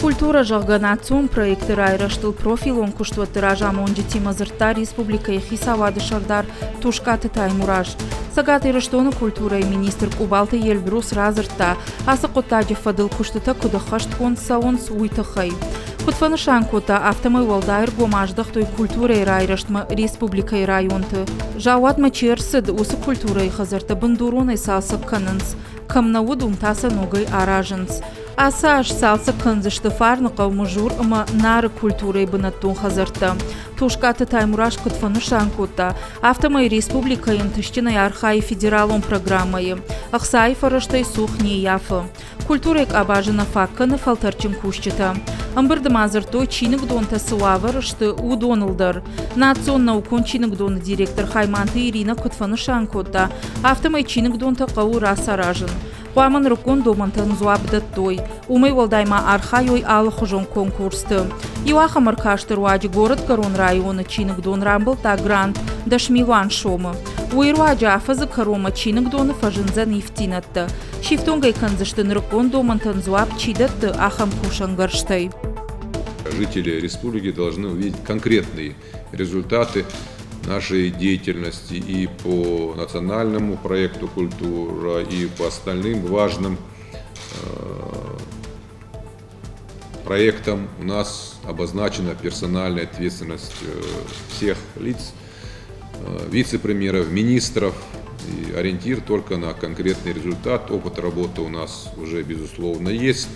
Культура жағганацион проекты райраштыл профилон куштваттыра жамонжи тимазыртта республика хисавады шагдар тушкаты таймураж. Сагаты раштоны культура и министр Кубалты Елбрус разыртта, асы қоттаджи фадыл куштыта кудахашт кон саон суйтахай. Кутфаны шанкота автомой валдайр гомаждах той культура и райраштма республика и районты. Жауат мачерсыд усы культура и хазарта бандурон и салсак канынс. Камнауд умтаса ногай аражынс. Асаш салса канзышты фарны қаумыжур ама нары культурой бынаттун хазарта. Тушкаты таймураш кутфаны шанкота. Автомой республика янтыштина архай федералон программайы. Ахсай фараштай сухни яфы. Культурайк абажына факканы фалтарчин кушчыта. Амбырды мазыртой чинык донта сываварышты удонылдыр. Национ наукон чинык доны директор Хайманты Ирина кутфаны шанкота. Автомой чинык донта қау рас аражын. Хуаман рукон домантан зуабдаттой. Умей валдайма архайой алхужон конкурсты. Иуаха маркаштыр уаджи город Корон района чинык дон рамбл та грант дашмиван шомы. Уируаджи афазы Корома чинык доны фажынзан ифтинатты. Шифтонгай канзыштын рукон домантан зуаб чидатты ахам кушангарштай. Жители республики должны увидеть конкретные результаты нашей деятельности и по национальному проекту «Культура», и по остальным важным проектам. У нас обозначена персональная ответственность всех лиц, вице-премьеров, министров. И ориентир только на конкретный результат. Опыт работы у нас уже, безусловно, есть.